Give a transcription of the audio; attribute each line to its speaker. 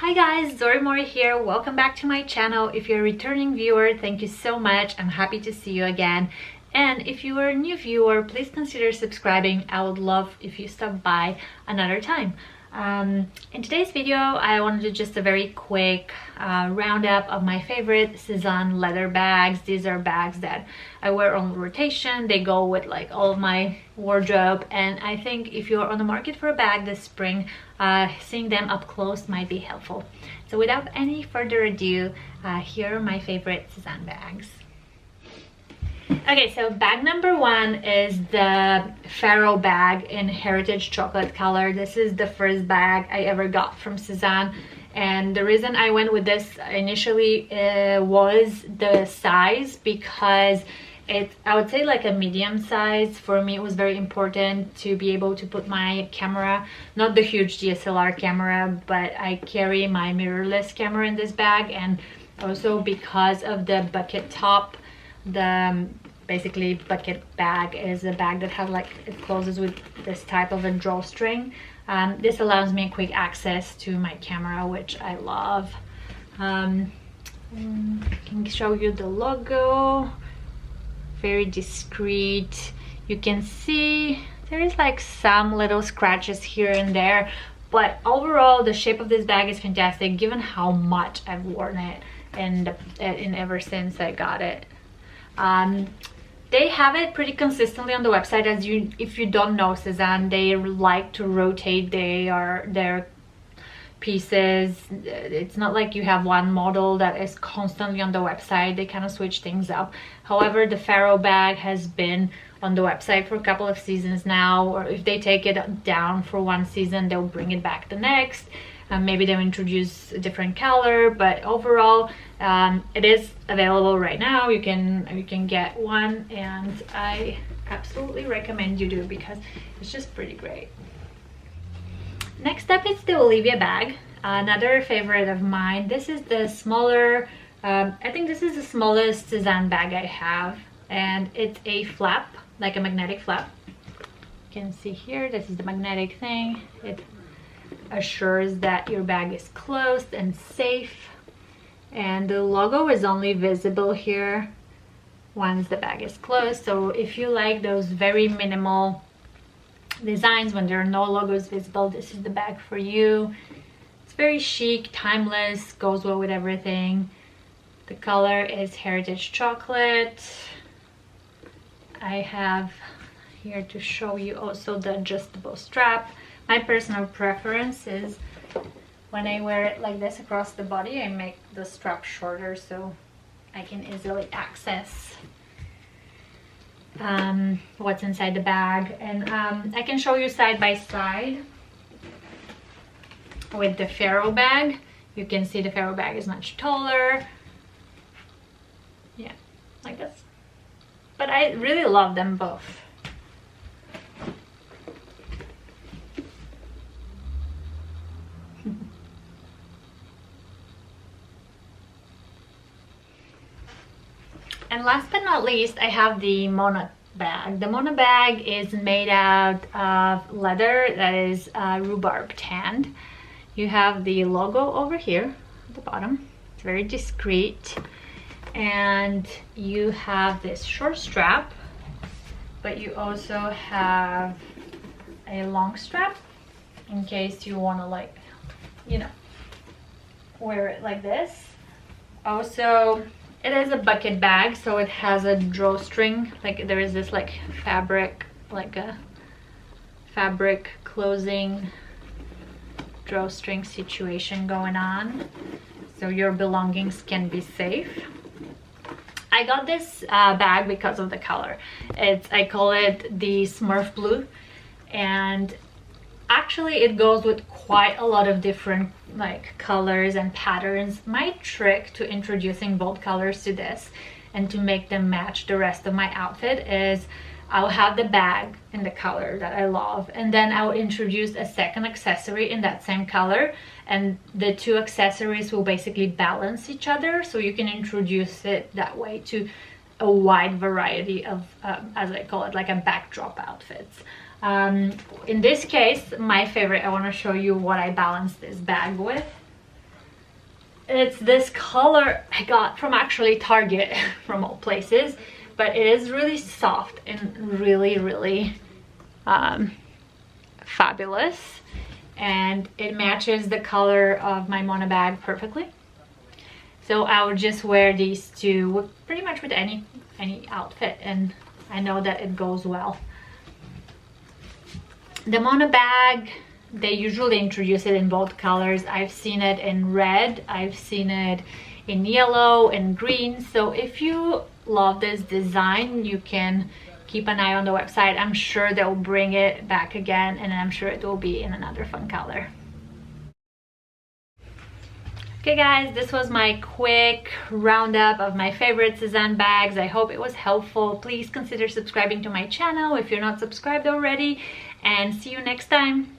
Speaker 1: Hi guys, Zori Mori here. Welcome back to my channel. If you're a returning viewer, thank you so much. I'm happy to see you again. And if you are a new viewer, please consider subscribing. I would love if you stop by another time. In today's video, I want to do just a very quick roundup of my favorite Sézane leather bags. These are bags that I wear on rotation. They go with like all of my wardrobe, and I think if you're on the market for a bag this spring, seeing them up close might be helpful. So without any further ado, here are my favorite Sézane bags. Okay, so bag number one is the Farrow bag in heritage chocolate color. This is the first bag I ever got from Sézane, and the reason I went with this initially was the size, because it's, I would say, like a medium size. For me it was very important to be able to put my camera, not the huge DSLR camera, but I carry my mirrorless camera in this bag, and also because of the bucket top. The basically bucket bag is a bag that has like, it closes with this type of a drawstring. This allows me quick access to my camera, which I love. I can show you the logo, very discreet. You can see there is like some little scratches here and there, but overall the shape of this bag is fantastic given how much I've worn it and ever since I got it. They have it pretty consistently on the website. As you, if you don't know Sézane, they like to rotate their pieces. It's not like you have one model that is constantly on the website. They kind of switch things up. However, the Farrow bag has been on the website for a couple of seasons now, or if they take it down for one season, they'll bring it back the next. Maybe they'll introduce a different color, but overall it is available right now. You can get one, and I absolutely recommend you do, because it's just pretty great. Next up is the Olivia bag, another favorite of mine. This is the smaller, I think this is the smallest Sézane bag I have, and it's a flap, like a magnetic flap. You can see here, this is the magnetic thing. It assures that your bag is closed and safe, and the logo is only visible here once the bag is closed. So if you like those very minimal designs when there are no logos visible, this is the bag for you. It's very chic, timeless, goes well with everything. The color is heritage chocolate. I have here to show you also the adjustable strap. My personal preference is when I wear it like this across the body, I make the strap shorter so I can easily access what's inside the bag. And I can show you side by side with the Farrow bag. You can see the Farrow bag is much taller. Yeah, like this. But I really love them both. And last but not least, I have the Mona bag. The Mona bag is made out of leather that is rhubarb tanned. You have the logo over here at the bottom. It's very discreet. And you have this short strap, but you also have a long strap in case you want to, like, you know, wear it like this. Also, it is a bucket bag, so it has a drawstring, like there is this like fabric, like a fabric closing drawstring situation going on, so your belongings can be safe. I got this bag because of the color. I call it the Smurf blue, and actually it goes with quite a lot of different like colors and patterns. My trick to introducing bold colors to this and to make them match the rest of my outfit is I'll have the bag in the color that I love, and then I'll introduce a second accessory in that same color, and the two accessories will basically balance each other, so you can introduce it that way to a wide variety of as I call it, like a backdrop outfits. In this case, my favorite, I want to show you what I balanced this bag with. It's this color I got from actually Target, from all places, but it is really soft and really fabulous, and it matches the color of my Mona bag perfectly. So I would just wear these two pretty much with any outfit, and I know that it goes well. The Mona bag, they usually introduce it in both colors. I've seen it in red, I've seen it in yellow and green. So if you love this design, you can keep an eye on the website. I'm sure they'll bring it back again, and I'm sure it will be in another fun color. Okay guys, this was my quick roundup of my favorite Sézane bags. I hope it was helpful. Please consider subscribing to my channel if you're not subscribed already, and see you next time.